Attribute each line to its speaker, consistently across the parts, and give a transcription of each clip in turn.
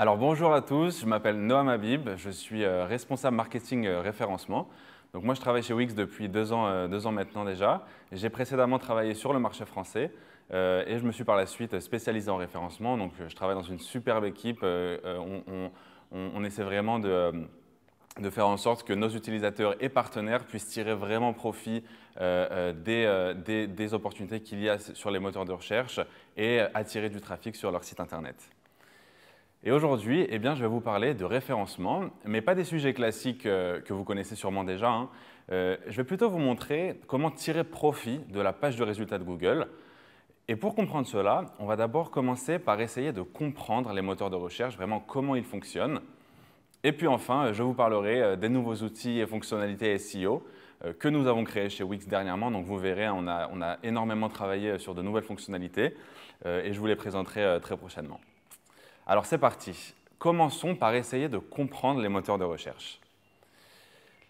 Speaker 1: Alors bonjour à tous, je m'appelle Noam Habib, je suis responsable marketing référencement. Donc moi je travaille chez Wix depuis 2 ans maintenant déjà. J'ai précédemment travaillé sur le marché français et je me suis par la suite spécialisé en référencement. Donc je travaille dans une superbe équipe. On essaie vraiment de faire en sorte que nos utilisateurs et partenaires puissent tirer vraiment profit des opportunités qu'il y a sur les moteurs de recherche et attirer du trafic sur leur site internet. Et aujourd'hui, je vais vous parler de référencement, mais pas des sujets classiques que vous connaissez sûrement déjà, hein. Je vais plutôt vous montrer comment tirer profit de la page de résultats de Google. Et pour comprendre cela, on va d'abord commencer par essayer de comprendre les moteurs de recherche, vraiment comment ils fonctionnent. Et puis enfin, je vous parlerai des nouveaux outils et fonctionnalités SEO que nous avons créés chez Wix dernièrement. Donc vous verrez, on a énormément travaillé sur de nouvelles fonctionnalités et je vous les présenterai très prochainement. Alors c'est parti. Commençons par essayer de comprendre les moteurs de recherche.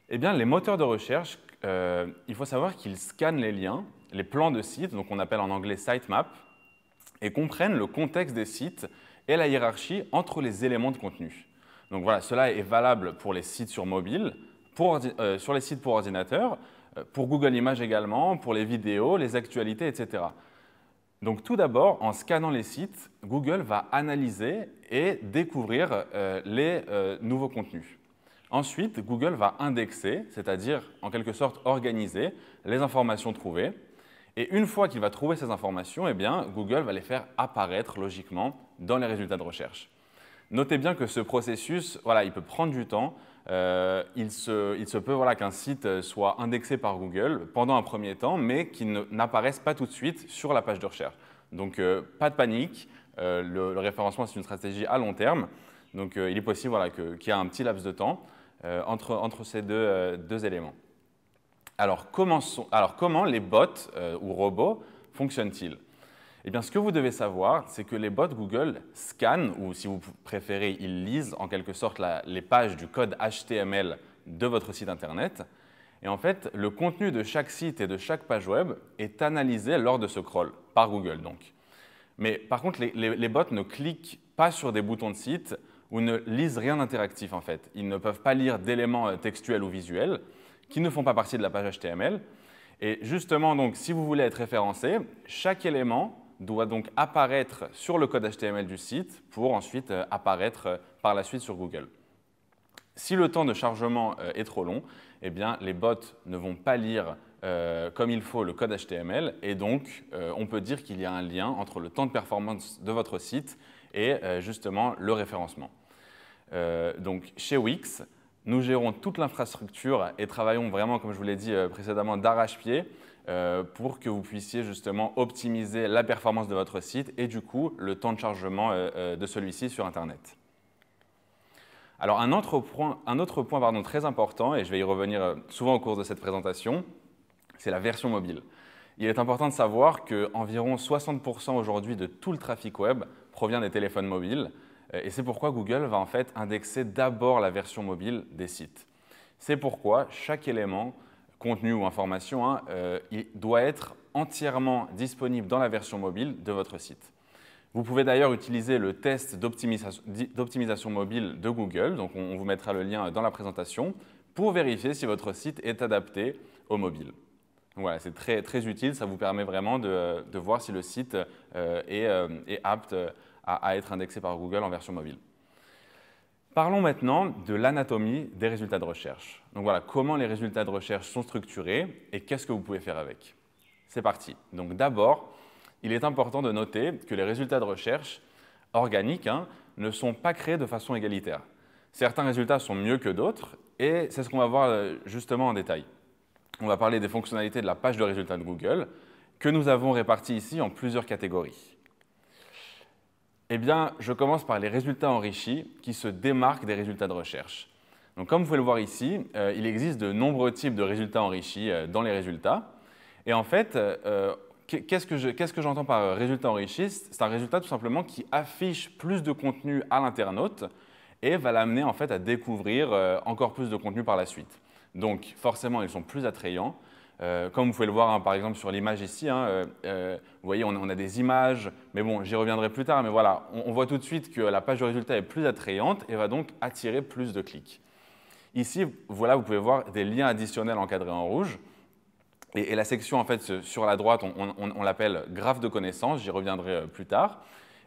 Speaker 1: Eh bien, les moteurs de recherche, il faut savoir qu'ils scannent les liens, les plans de sites, donc on appelle en anglais sitemap, et comprennent le contexte des sites et la hiérarchie entre les éléments de contenu. Donc voilà, cela est valable pour les sites sur mobile, sur les sites pour ordinateur, pour Google Images également, pour les vidéos, les actualités, etc. Donc tout d'abord, en scannant les sites, Google va analyser et découvrir les nouveaux contenus. Ensuite, Google va indexer, c'est-à-dire en quelque sorte organiser les informations trouvées. Et une fois qu'il va trouver ces informations, Google va les faire apparaître logiquement dans les résultats de recherche. Notez bien que ce processus, il peut prendre du temps. Il se peut qu'un site soit indexé par Google pendant un premier temps, mais qu'il n'apparaisse pas tout de suite sur la page de recherche. Donc, pas de panique. Le référencement, c'est une stratégie à long terme. Donc, il est possible qu'il y ait un petit laps de temps entre ces deux éléments. Alors, comment les bots ou robots fonctionnent-ils ? Eh bien, ce que vous devez savoir, c'est que les bots Google scannent, ou si vous préférez, ils lisent en quelque sorte les pages du code HTML de votre site Internet. Et en fait, le contenu de chaque site et de chaque page web est analysé lors de ce crawl, par Google donc. Mais par contre, les bots ne cliquent pas sur des boutons de site ou ne lisent rien d'interactif en fait. Ils ne peuvent pas lire d'éléments textuels ou visuels qui ne font pas partie de la page HTML. Et justement, donc, si vous voulez être référencé, chaque élément doit donc apparaître sur le code HTML du site pour ensuite apparaître par la suite sur Google. Si le temps de chargement est trop long, les bots ne vont pas lire comme il faut le code HTML et donc on peut dire qu'il y a un lien entre le temps de performance de votre site et justement le référencement. Donc chez Wix, nous gérons toute l'infrastructure et travaillons vraiment, comme je vous l'ai dit précédemment, d'arrache-pied pour que vous puissiez justement optimiser la performance de votre site et du coup le temps de chargement de celui-ci sur Internet. Alors un autre point très important, et je vais y revenir souvent au cours de cette présentation, c'est la version mobile. Il est important de savoir qu'environ 60% aujourd'hui de tout le trafic web provient des téléphones mobiles, et c'est pourquoi Google va en fait indexer d'abord la version mobile des sites. C'est pourquoi chaque élément, contenu ou information, il doit être entièrement disponible dans la version mobile de votre site. Vous pouvez d'ailleurs utiliser le test d'optimisation mobile de Google, donc on vous mettra le lien dans la présentation, pour vérifier si votre site est adapté au mobile. Voilà, c'est très, très utile, ça vous permet vraiment de voir si le site est apte à être indexé par Google en version mobile. Parlons maintenant de l'anatomie des résultats de recherche. Donc voilà, comment les résultats de recherche sont structurés et qu'est-ce que vous pouvez faire avec. C'est parti. Donc d'abord, il est important de noter que les résultats de recherche organiques ne sont pas créés de façon égalitaire. Certains résultats sont mieux que d'autres et c'est ce qu'on va voir justement en détail. On va parler des fonctionnalités de la page de résultats de Google que nous avons réparties ici en plusieurs catégories. Je commence par les résultats enrichis qui se démarquent des résultats de recherche. Donc, comme vous pouvez le voir ici, il existe de nombreux types de résultats enrichis dans les résultats. Et en fait, qu'est-ce que j'entends par résultat enrichi? C'est un résultat tout simplement qui affiche plus de contenu à l'internaute et va l'amener en fait à découvrir encore plus de contenu par la suite. Donc, forcément, ils sont plus attrayants, Comme vous pouvez le voir, hein, par exemple, sur l'image ici, hein, vous voyez, on a des images, mais bon, j'y reviendrai plus tard, mais voilà, on voit tout de suite que la page de résultat est plus attrayante et va donc attirer plus de clics. Ici, voilà, vous pouvez voir des liens additionnels encadrés en rouge. Et la section, en fait, sur la droite, on l'appelle graphe de connaissances, j'y reviendrai plus tard.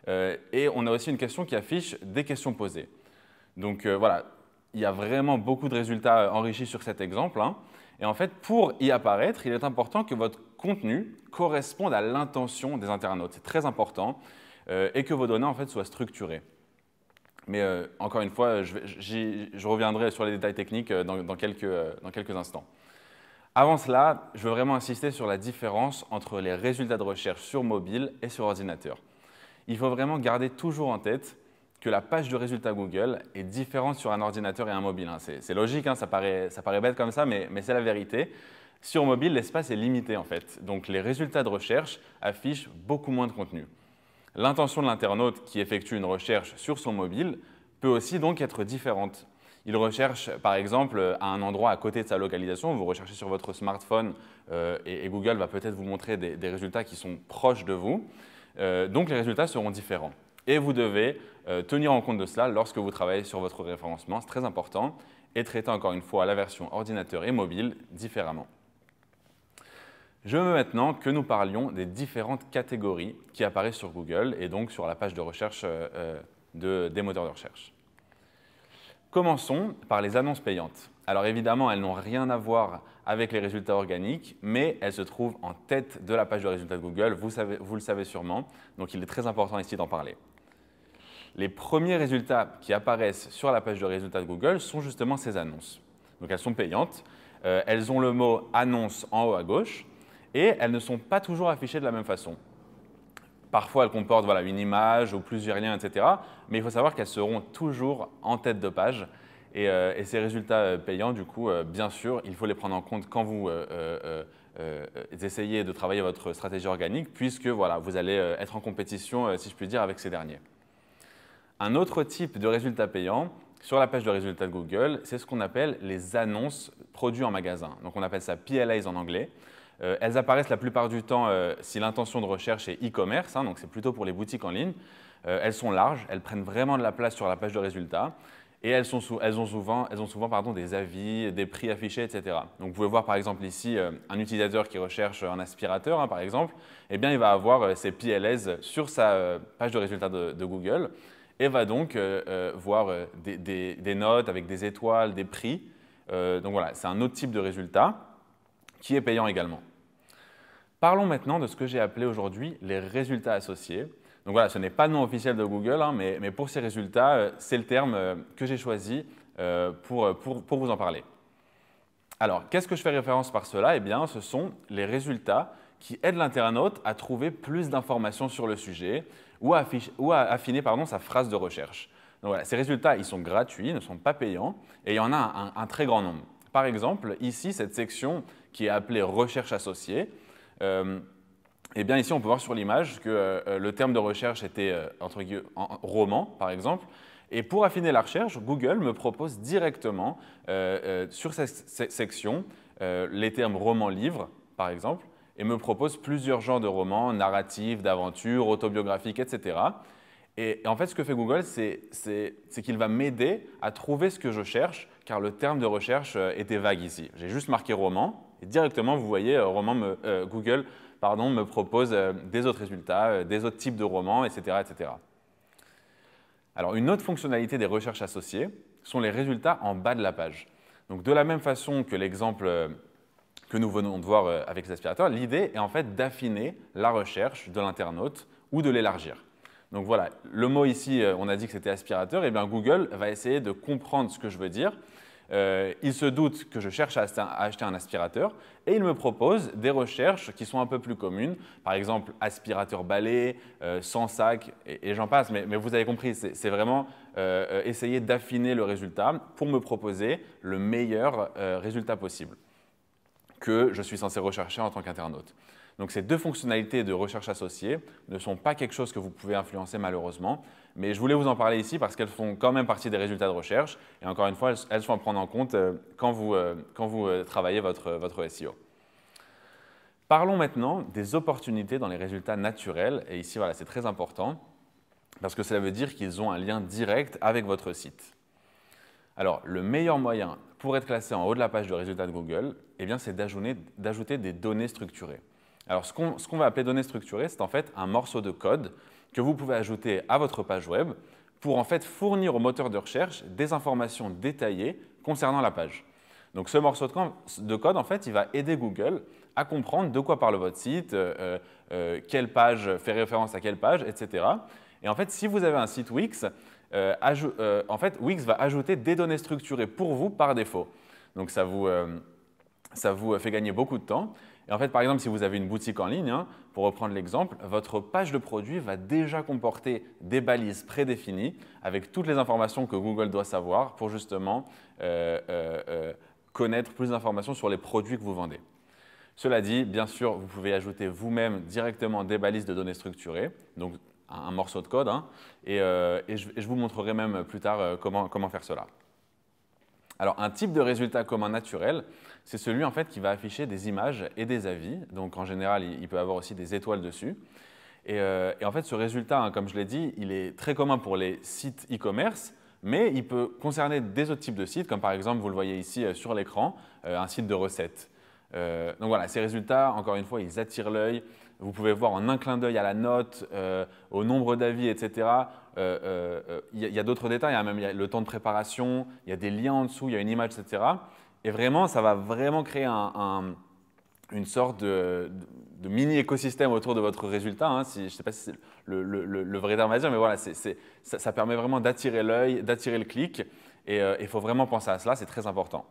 Speaker 1: Et on a aussi une question qui affiche des questions posées. Donc voilà, il y a vraiment beaucoup de résultats enrichis sur cet exemple, hein. Et en fait, pour y apparaître, il est important que votre contenu corresponde à l'intention des internautes. C'est très important, et que vos données en fait, soient structurées. Mais encore une fois, je reviendrai sur les détails techniques dans quelques instants. Avant cela, je veux vraiment insister sur la différence entre les résultats de recherche sur mobile et sur ordinateur. Il faut vraiment garder toujours en tête que la page de résultats Google est différente sur un ordinateur et un mobile. C'est logique, hein, ça paraît bête comme ça, mais c'est la vérité. Sur mobile, l'espace est limité en fait, donc les résultats de recherche affichent beaucoup moins de contenu. L'intention de l'internaute qui effectue une recherche sur son mobile peut aussi donc être différente. Il recherche par exemple à un endroit à côté de sa localisation, vous recherchez sur votre smartphone et Google va peut-être vous montrer des résultats qui sont proches de vous, donc les résultats seront différents. Et vous devez tenir en compte de cela lorsque vous travaillez sur votre référencement, c'est très important, et traiter encore une fois la version ordinateur et mobile différemment. Je veux maintenant que nous parlions des différentes catégories qui apparaissent sur Google et donc sur la page de recherche des moteurs de recherche. Commençons par les annonces payantes. Alors évidemment, elles n'ont rien à voir avec les résultats organiques, mais elles se trouvent en tête de la page de résultats de Google, vous le savez sûrement, donc il est très important ici d'en parler. Les premiers résultats qui apparaissent sur la page de résultats de Google sont justement ces annonces. Donc elles sont payantes, elles ont le mot « annonce » en haut à gauche, et elles ne sont pas toujours affichées de la même façon. Parfois, elles comportent une image ou plusieurs liens, etc. Mais il faut savoir qu'elles seront toujours en tête de page. Et ces résultats payants, du coup, bien sûr, il faut les prendre en compte quand vous essayez de travailler votre stratégie organique, puisque voilà, vous allez être en compétition, si je puis dire, avec ces derniers. Un autre type de résultats payants sur la page de résultats de Google, c'est ce qu'on appelle les annonces produits en magasin. Donc on appelle ça PLAs en anglais. Elles apparaissent la plupart du temps si l'intention de recherche est e-commerce, hein, donc c'est plutôt pour les boutiques en ligne. Elles sont larges, elles prennent vraiment de la place sur la page de résultats et elles ont souvent des avis, des prix affichés, etc. Donc vous pouvez voir par exemple ici un utilisateur qui recherche un aspirateur, hein, par exemple, eh bien, il va avoir ses PLAs sur sa page de résultats de Google et va donc voir des notes avec des étoiles, des prix. Donc voilà, c'est un autre type de résultat qui est payant également. Parlons maintenant de ce que j'ai appelé aujourd'hui les résultats associés. Donc voilà, ce n'est pas le nom officiel de Google, hein, mais pour ces résultats, c'est le terme que j'ai choisi pour vous en parler. Alors, qu'est-ce que je fais référence par cela? Eh bien, ce sont les résultats qui aident l'internaute à trouver plus d'informations sur le sujet ou à affiner sa phrase de recherche. Donc voilà, ces résultats, ils sont gratuits, ne sont pas payants, et il y en a un très grand nombre. Par exemple, ici, cette section qui est appelée « Recherche associée », eh bien ici, on peut voir sur l'image que le terme de recherche était roman, par exemple. Et pour affiner la recherche, Google me propose directement sur cette section les termes roman-livre, par exemple, et me propose plusieurs genres de romans, narratifs, d'aventures, autobiographiques, etc. Et en fait, ce que fait Google, c'est qu'il va m'aider à trouver ce que je cherche, car le terme de recherche était vague ici. J'ai juste marqué roman, et directement, vous voyez, Google me propose des autres résultats, des autres types de romans, etc., etc. Alors, une autre fonctionnalité des recherches associées sont les résultats en bas de la page. Donc, de la même façon que l'exemple que nous venons de voir avec les aspirateurs, l'idée est en fait d'affiner la recherche de l'internaute ou de l'élargir. Donc voilà, le mot ici, on a dit que c'était aspirateur, et bien Google va essayer de comprendre ce que je veux dire. Il se doute que je cherche à acheter un aspirateur et il me propose des recherches qui sont un peu plus communes, par exemple aspirateur balai, sans sac et j'en passe, mais vous avez compris, c'est vraiment essayer d'affiner le résultat pour me proposer le meilleur résultat possible que je suis censé rechercher en tant qu'internaute. Donc ces deux fonctionnalités de recherche associée ne sont pas quelque chose que vous pouvez influencer malheureusement, mais je voulais vous en parler ici parce qu'elles font quand même partie des résultats de recherche et encore une fois, elles sont à prendre en compte quand vous travaillez votre SEO. Parlons maintenant des opportunités dans les résultats naturels. Et ici, voilà, c'est très important parce que cela veut dire qu'ils ont un lien direct avec votre site. Alors, le meilleur moyen pour être classé en haut de la page de résultats de Google, eh bien, c'est d'ajouter des données structurées. Alors, ce qu'on va appeler données structurées, c'est en fait un morceau de code que vous pouvez ajouter à votre page web pour en fait fournir au moteur de recherche des informations détaillées concernant la page. Donc, ce morceau de code, en fait, il va aider Google à comprendre de quoi parle votre site, quelle page fait référence à quelle page, etc. Et en fait, si vous avez un site Wix, en fait, Wix va ajouter des données structurées pour vous par défaut. Donc, ça vous fait gagner beaucoup de temps. Et en fait, par exemple, si vous avez une boutique en ligne, hein, pour reprendre l'exemple, votre page de produit va déjà comporter des balises prédéfinies avec toutes les informations que Google doit savoir pour justement connaître plus d'informations sur les produits que vous vendez. Cela dit, bien sûr, vous pouvez ajouter vous-même directement des balises de données structurées, donc un morceau de code, hein, et je vous montrerai même plus tard comment faire cela. Alors, un type de résultat commun naturel, c'est celui en fait, qui va afficher des images et des avis. Donc, en général, il peut avoir aussi des étoiles dessus. Et en fait, ce résultat, hein, comme je l'ai dit, il est très commun pour les sites e-commerce, mais il peut concerner des autres types de sites, comme par exemple, vous le voyez ici sur l'écran, un site de recettes. Donc voilà, ces résultats, encore une fois, ils attirent l'œil. Vous pouvez voir en un clin d'œil à la note, au nombre d'avis, etc. Il y a d'autres détails, hein, même il y a le temps de préparation, il y a des liens en dessous, il y a une image, etc. Et vraiment, ça va vraiment créer une sorte de mini-écosystème autour de votre résultat. Hein, je ne sais pas si c'est le vrai terme à dire, mais voilà, ça permet vraiment d'attirer l'œil, d'attirer le clic. Et il faut vraiment penser à cela, c'est très important.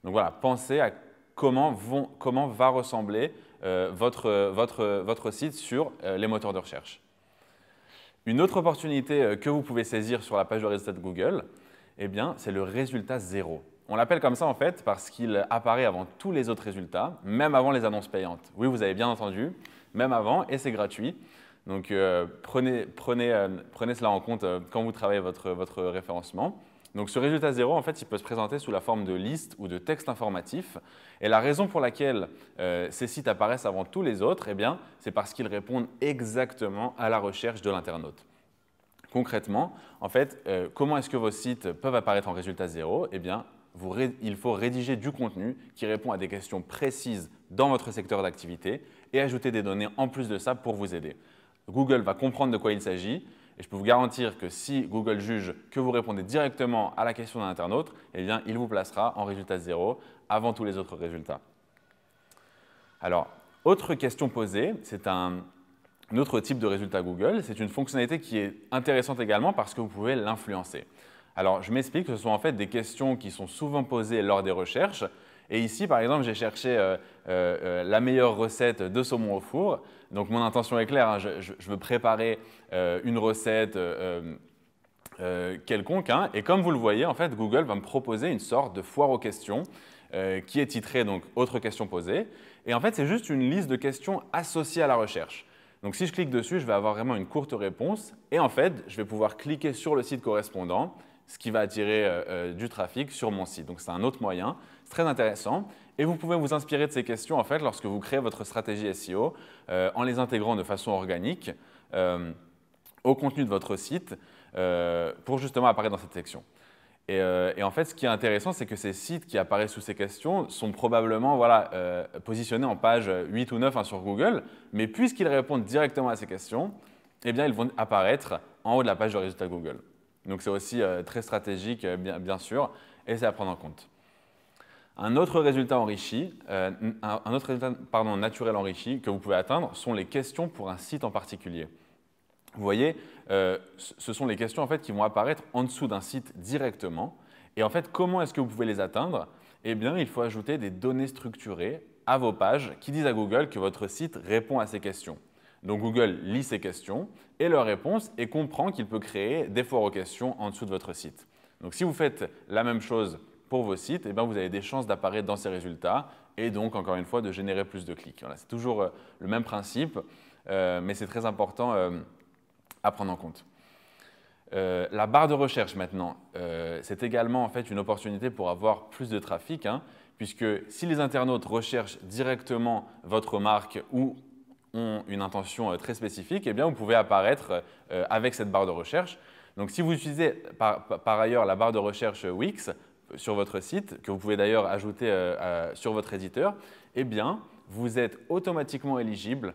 Speaker 1: Donc voilà, pensez à comment va ressembler votre site sur les moteurs de recherche. Une autre opportunité que vous pouvez saisir sur la page de résultats de Google, eh bien, c'est le résultat 0. On l'appelle comme ça en fait parce qu'il apparaît avant tous les autres résultats, même avant les annonces payantes. Oui, vous avez bien entendu, même avant, et c'est gratuit. Donc prenez cela en compte quand vous travaillez votre référencement. Donc ce résultat 0, en fait, il peut se présenter sous la forme de liste ou de texte informatif. Et la raison pour laquelle ces sites apparaissent avant tous les autres, eh bien, c'est parce qu'ils répondent exactement à la recherche de l'internaute. Concrètement, en fait, comment est-ce que vos sites peuvent apparaître en résultat 0 ? Eh bien, il faut rédiger du contenu qui répond à des questions précises dans votre secteur d'activité et ajouter des données en plus de ça pour vous aider. Google va comprendre de quoi il s'agit. Et je peux vous garantir que si Google juge que vous répondez directement à la question d'un internaute, eh bien, il vous placera en résultat 0 avant tous les autres résultats. Alors, autre question posée, c'est un autre type de résultat Google. C'est une fonctionnalité qui est intéressante également parce que vous pouvez l'influencer. Alors, je m'explique, ce sont en fait des questions qui sont souvent posées lors des recherches. Et ici, par exemple, j'ai cherché la meilleure recette de saumon au four. Donc, mon intention est claire, hein, je veux préparer une recette quelconque. Hein, et comme vous le voyez, en fait, Google va me proposer une sorte de foire aux questions qui est titrée donc « Autres questions posées ». Et en fait, c'est juste une liste de questions associées à la recherche. Donc, si je clique dessus, je vais avoir vraiment une courte réponse. Et en fait, je vais pouvoir cliquer sur le site correspondant, ce qui va attirer du trafic sur mon site. Donc, c'est un autre moyen. C'est très intéressant. Et vous pouvez vous inspirer de ces questions en fait, lorsque vous créez votre stratégie SEO en les intégrant de façon organique au contenu de votre site pour justement apparaître dans cette section. Et en fait, ce qui est intéressant, c'est que ces sites qui apparaissent sous ces questions sont probablement positionnés en page 8 ou 9 hein, sur Google, mais puisqu'ils répondent directement à ces questions, eh bien, ils vont apparaître en haut de la page de résultats Google. Donc, c'est aussi très stratégique, bien sûr, et c'est à prendre en compte. Un autre résultat enrichi, naturel enrichi que vous pouvez atteindre sont les questions pour un site en particulier. Vous voyez, ce sont les questions en fait, qui vont apparaître en dessous d'un site directement. Et en fait, comment est-ce que vous pouvez les atteindre? Eh bien, il faut ajouter des données structurées à vos pages qui disent à Google que votre site répond à ces questions. Donc, Google lit ces questions et leurs réponses et comprend qu'il peut créer des foires aux questions en dessous de votre site. Donc, si vous faites la même chose pour vos sites, eh bien, vous avez des chances d'apparaître dans ces résultats et donc, encore une fois, de générer plus de clics. Voilà, c'est toujours le même principe, mais c'est très important à prendre en compte. La barre de recherche maintenant, c'est également en fait une opportunité pour avoir plus de trafic, hein, puisque si les internautes recherchent directement votre marque ou ont une intention très spécifique, eh bien, vous pouvez apparaître avec cette barre de recherche. Donc, si vous utilisez par ailleurs la barre de recherche Wix sur votre site, que vous pouvez d'ailleurs ajouter sur votre éditeur, eh bien, vous êtes automatiquement éligible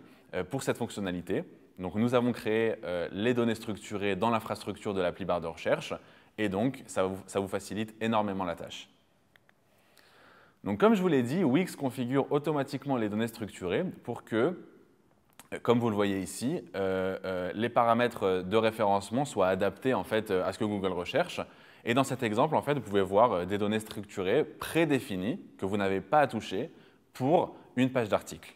Speaker 1: pour cette fonctionnalité. Donc, nous avons créé les données structurées dans l'infrastructure de l'appli barre de recherche, et donc, ça vous facilite énormément la tâche. Donc, comme je vous l'ai dit, Wix configure automatiquement les données structurées pour que, comme vous le voyez ici, les paramètres de référencement soient adaptés en fait, à ce que Google recherche. Et dans cet exemple, en fait, vous pouvez voir des données structurées prédéfinies que vous n'avez pas à toucher pour une page d'article.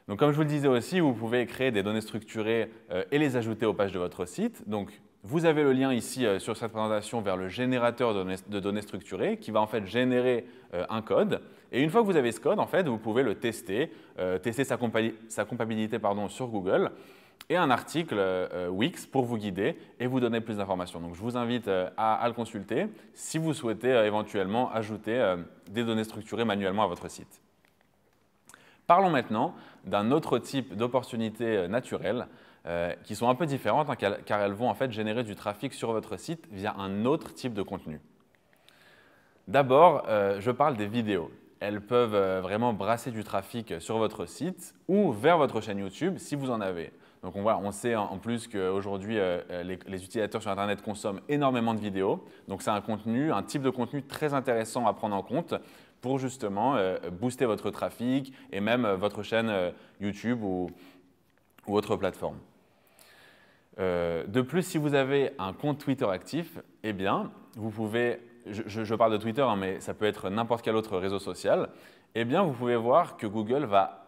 Speaker 1: Donc, comme je vous le disais aussi, vous pouvez créer des données structurées et les ajouter aux pages de votre site. Donc, vous avez le lien ici sur cette présentation vers le générateur de données structurées qui va en fait générer un code. Et une fois que vous avez ce code, en fait, vous pouvez le tester, tester sa compatibilité sur Google et un article Wix pour vous guider et vous donner plus d'informations. Donc, je vous invite à le consulter si vous souhaitez éventuellement ajouter des données structurées manuellement à votre site. Parlons maintenant d'un autre type d'opportunités naturelles qui sont un peu différentes car elles vont en fait générer du trafic sur votre site via un autre type de contenu. D'abord, je parle des vidéos. Elles peuvent vraiment brasser du trafic sur votre site ou vers votre chaîne YouTube si vous en avez. Donc on sait en plus qu'aujourd'hui, les utilisateurs sur Internet consomment énormément de vidéos. Donc c'est un type de contenu très intéressant à prendre en compte pour justement booster votre trafic et même votre chaîne YouTube ou autre plateforme. De plus, si vous avez un compte Twitter actif, eh bien, vous pouvez, je parle de Twitter, mais ça peut être n'importe quel autre réseau social, eh bien, vous pouvez voir que Google va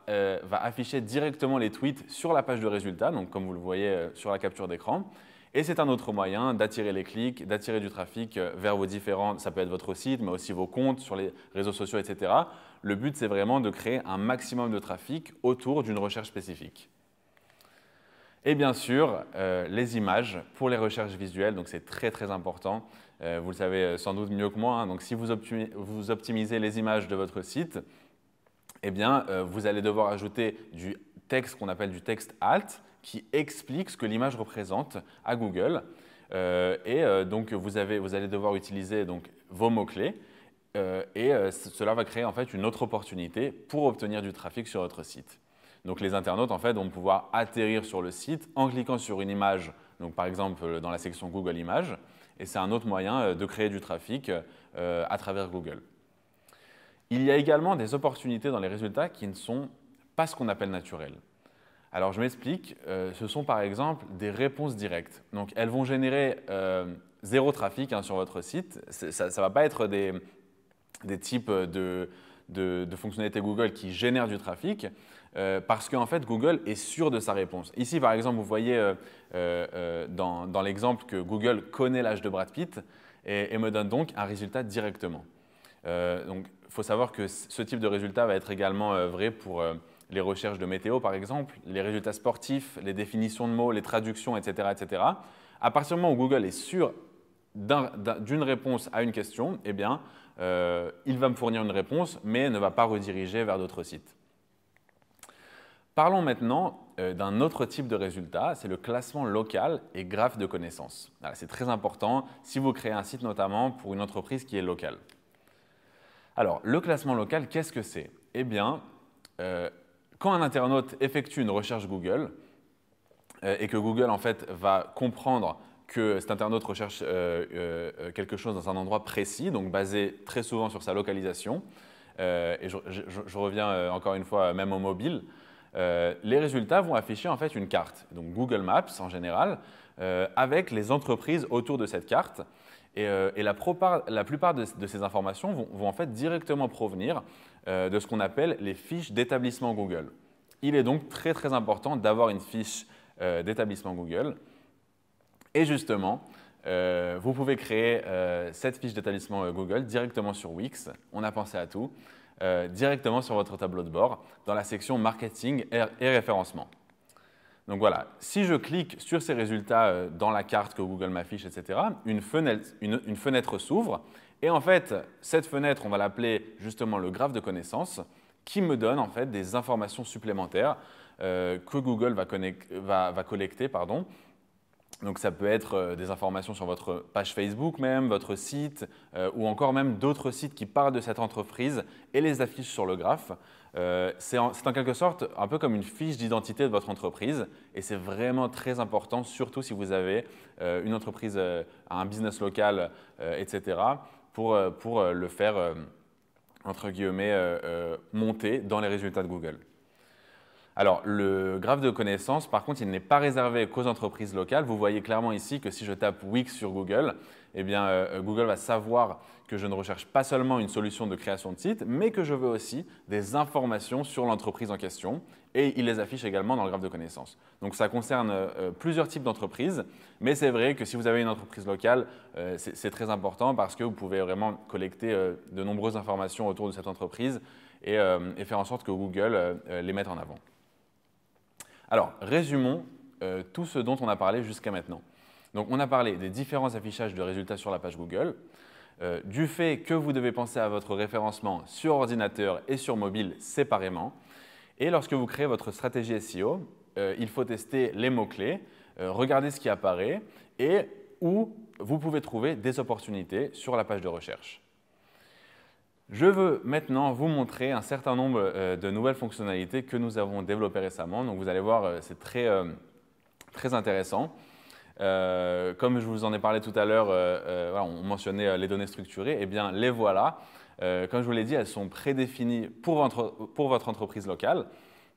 Speaker 1: afficher directement les tweets sur la page de résultats, donc comme vous le voyez sur la capture d'écran. Et c'est un autre moyen d'attirer les clics, d'attirer du trafic vers vos différents, ça peut être votre site, mais aussi vos comptes sur les réseaux sociaux, etc. Le but, c'est vraiment de créer un maximum de trafic autour d'une recherche spécifique. Et bien sûr, les images pour les recherches visuelles, donc c'est très très important. Vous le savez sans doute mieux que moi, hein. Donc si vous optimisez les images de votre site, eh bien, vous allez devoir ajouter du texte qu'on appelle du texte alt qui explique ce que l'image représente à Google. Donc vous allez devoir utiliser donc, vos mots-clés cela va créer en fait une autre opportunité pour obtenir du trafic sur votre site. Donc les internautes en fait, vont pouvoir atterrir sur le site en cliquant sur une image, donc, par exemple dans la section Google Images, et c'est un autre moyen de créer du trafic à travers Google. Il y a également des opportunités dans les résultats qui ne sont pas ce qu'on appelle naturelles. Alors je m'explique, ce sont par exemple des réponses directes. Donc elles vont générer zéro trafic sur votre site, ça ne va pas être des types de fonctionnalités Google qui génèrent du trafic, parce qu'en fait, Google est sûr de sa réponse. Ici, par exemple, vous voyez dans l'exemple que Google connaît l'âge de Brad Pitt et me donne donc un résultat directement. Donc, il faut savoir que ce type de résultat va être également vrai pour les recherches de météo, par exemple, les résultats sportifs, les définitions de mots, les traductions, etc., etc. À partir du moment où Google est sûr d'une réponse à une question, eh bien, il va me fournir une réponse, mais ne va pas rediriger vers d'autres sites. Parlons maintenant d'un autre type de résultat, c'est le classement local et graphe de connaissances. C'est très important si vous créez un site notamment pour une entreprise qui est locale. Alors, le classement local, qu'est-ce que c'est? Eh bien, quand un internaute effectue une recherche Google et que Google en fait, va comprendre que cet internaute recherche quelque chose dans un endroit précis, donc basé très souvent sur sa localisation, et je reviens encore une fois même au mobile, les résultats vont afficher en fait une carte, donc Google Maps en général, avec les entreprises autour de cette carte. Et la plupart de ces informations vont en fait directement provenir de ce qu'on appelle les fiches d'établissement Google. Il est donc très très important d'avoir une fiche d'établissement Google. Et justement, vous pouvez créer cette fiche d'établissement Google directement sur Wix, on a pensé à tout, directement sur votre tableau de bord dans la section marketing et référencement. Donc voilà, si je clique sur ces résultats dans la carte que Google m'affiche, etc., une fenêtre s'ouvre. Et en fait, cette fenêtre, on va l'appeler justement le graphe de connaissances, qui me donne en fait des informations supplémentaires que Google va collecter. Pardon. Donc ça peut être des informations sur votre page Facebook même, votre site, ou encore même d'autres sites qui parlent de cette entreprise et les affichent sur le graphe. C'est en quelque sorte un peu comme une fiche d'identité de votre entreprise et c'est vraiment très important, surtout si vous avez une entreprise, un business local, etc., pour le faire, entre guillemets, monter dans les résultats de Google. Alors, le graphe de connaissances, par contre, il n'est pas réservé qu'aux entreprises locales. Vous voyez clairement ici que si je tape Wix sur Google, eh bien, Google va savoir que je ne recherche pas seulement une solution de création de site, mais que je veux aussi des informations sur l'entreprise en question. Et il les affiche également dans le graphe de connaissances. Donc, ça concerne plusieurs types d'entreprises, mais c'est vrai que si vous avez une entreprise locale, c'est très important parce que vous pouvez vraiment collecter de nombreuses informations autour de cette entreprise et faire en sorte que Google les mette en avant. Alors, résumons tout ce dont on a parlé jusqu'à maintenant. Donc, on a parlé des différents affichages de résultats sur la page Google, du fait que vous devez penser à votre référencement sur ordinateur et sur mobile séparément. Et lorsque vous créez votre stratégie SEO, il faut tester les mots-clés, regarder ce qui apparaît et où vous pouvez trouver des opportunités sur la page de recherche. Je veux maintenant vous montrer un certain nombre de nouvelles fonctionnalités que nous avons développées récemment. Donc vous allez voir, c'est très intéressant. Comme je vous en ai parlé tout à l'heure, voilà, on mentionnait les données structurées. Eh bien, les voilà. Comme je vous l'ai dit, elles sont prédéfinies pour votre entreprise locale.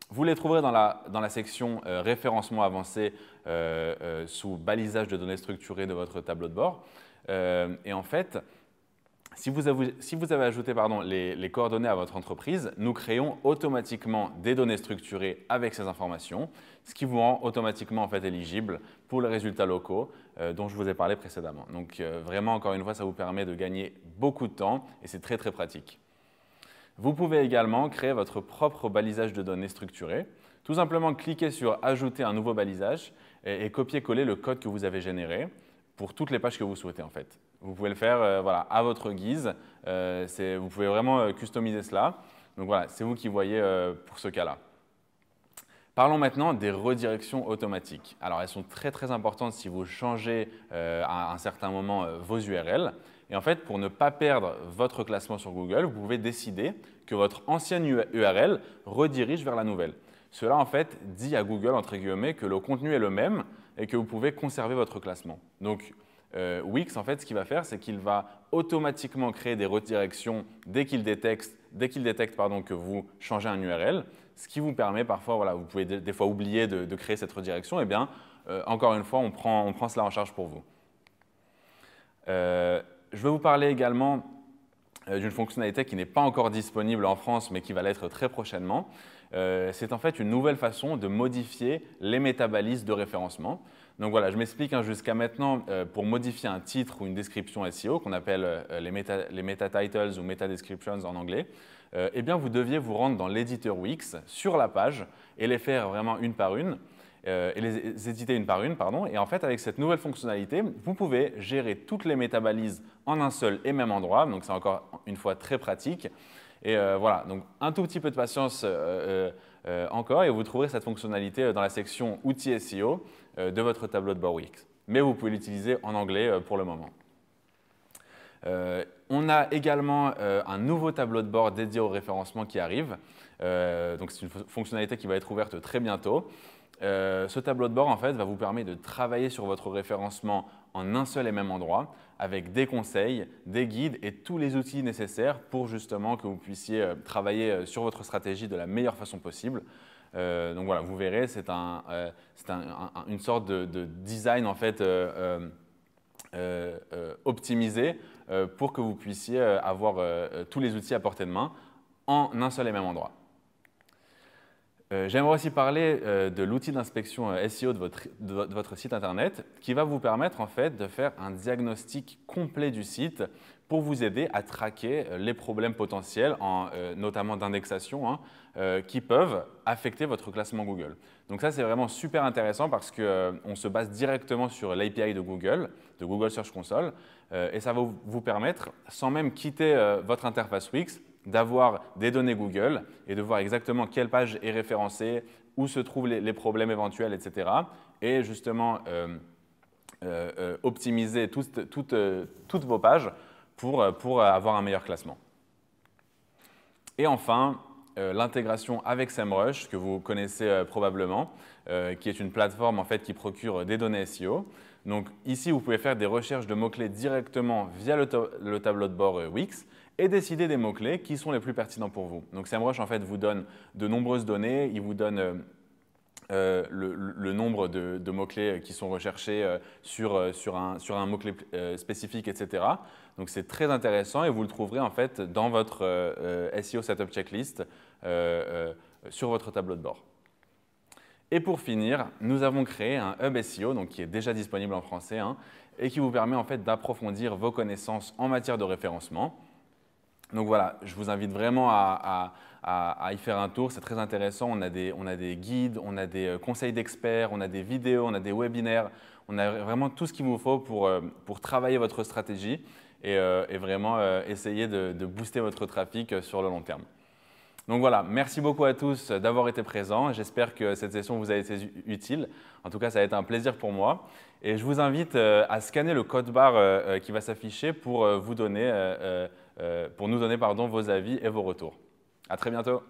Speaker 1: Vous les trouverez dans la section référencement avancé sous balisage de données structurées de votre tableau de bord. Et en fait, si vous avez ajouté les coordonnées à votre entreprise, nous créons automatiquement des données structurées avec ces informations, ce qui vous rend automatiquement en fait, éligible pour les résultats locaux dont je vous ai parlé précédemment. Donc vraiment, encore une fois, ça vous permet de gagner beaucoup de temps et c'est très très pratique. Vous pouvez également créer votre propre balisage de données structurées. Tout simplement cliquer sur « Ajouter un nouveau balisage » et copier-coller le code que vous avez généré pour toutes les pages que vous souhaitez en fait. Vous pouvez le faire voilà, à votre guise, vous pouvez vraiment customiser cela. Donc voilà, c'est vous qui voyez pour ce cas-là. Parlons maintenant des redirections automatiques. Alors elles sont très très importantes si vous changez à un certain moment vos URL. Et en fait, pour ne pas perdre votre classement sur Google, vous pouvez décider que votre ancienne URL redirige vers la nouvelle. Cela en fait dit à Google entre guillemets que le contenu est le même et que vous pouvez conserver votre classement. Donc Wix, en fait, ce qu'il va faire, c'est qu'il va automatiquement créer des redirections dès qu'il détecte que vous changez un URL, ce qui vous permet parfois, voilà, vous pouvez des fois oublier de créer cette redirection, et bien, encore une fois, on prend cela en charge pour vous. Je vais vous parler également d'une fonctionnalité qui n'est pas encore disponible en France, mais qui va l'être très prochainement. C'est en fait une nouvelle façon de modifier les métabalises de référencement. Donc voilà, je m'explique, jusqu'à maintenant, pour modifier un titre ou une description SEO, qu'on appelle les meta titles ou meta descriptions en anglais, eh bien vous deviez vous rendre dans l'éditeur Wix sur la page et les faire vraiment une par une, et les éditer une par une, pardon. Et en fait, avec cette nouvelle fonctionnalité, vous pouvez gérer toutes les métabalises en un seul et même endroit. Donc c'est encore une fois très pratique. Et voilà, donc un tout petit peu de patience encore et vous trouverez cette fonctionnalité dans la section outils SEO de votre tableau de bord Wix. Mais vous pouvez l'utiliser en anglais pour le moment. On a également un nouveau tableau de bord dédié au référencement qui arrive. Donc c'est une fonctionnalité qui va être ouverte très bientôt. Ce tableau de bord en fait, va vous permettre de travailler sur votre référencement en un seul et même endroit avec des conseils, des guides et tous les outils nécessaires pour justement que vous puissiez travailler sur votre stratégie de la meilleure façon possible. Donc voilà, vous verrez, c'est une sorte de design en fait, optimisé pour que vous puissiez avoir tous les outils à portée de main en un seul et même endroit. J'aimerais aussi parler de l'outil d'inspection SEO de votre site internet qui va vous permettre en fait de faire un diagnostic complet du site pour vous aider à traquer les problèmes potentiels, notamment d'indexation, qui peuvent affecter votre classement Google. Donc ça, c'est vraiment super intéressant parce qu'on se base directement sur l'API de Google Search Console, et ça va vous permettre, sans même quitter votre interface Wix, d'avoir des données Google et de voir exactement quelle page est référencée, où se trouvent les problèmes éventuels, etc. Et justement optimiser toutes vos pages pour avoir un meilleur classement. Et enfin, l'intégration avec SEMrush, que vous connaissez probablement, qui est une plateforme en fait, qui procure des données SEO. Donc ici, vous pouvez faire des recherches de mots-clés directement via le tableau de bord Wix et décider des mots-clés qui sont les plus pertinents pour vous. Donc SEMrush en fait, vous donne de nombreuses données, il vous donne le nombre de mots-clés qui sont recherchés sur un mot-clé spécifique, etc. Donc c'est très intéressant et vous le trouverez en fait dans votre SEO Setup Checklist sur votre tableau de bord. Et pour finir, nous avons créé un Hub SEO donc qui est déjà disponible en français et qui vous permet en fait d'approfondir vos connaissances en matière de référencement. Donc voilà, je vous invite vraiment à y faire un tour, c'est très intéressant. On a des guides, on a des conseils d'experts, on a des vidéos, on a des webinaires. On a vraiment tout ce qu'il vous faut pour travailler votre stratégie et vraiment essayer de booster votre trafic sur le long terme. Donc voilà, merci beaucoup à tous d'avoir été présents. J'espère que cette session vous a été utile. En tout cas, ça a été un plaisir pour moi. Et je vous invite à scanner le code barre qui va s'afficher pour nous donner vos avis et vos retours. À très bientôt.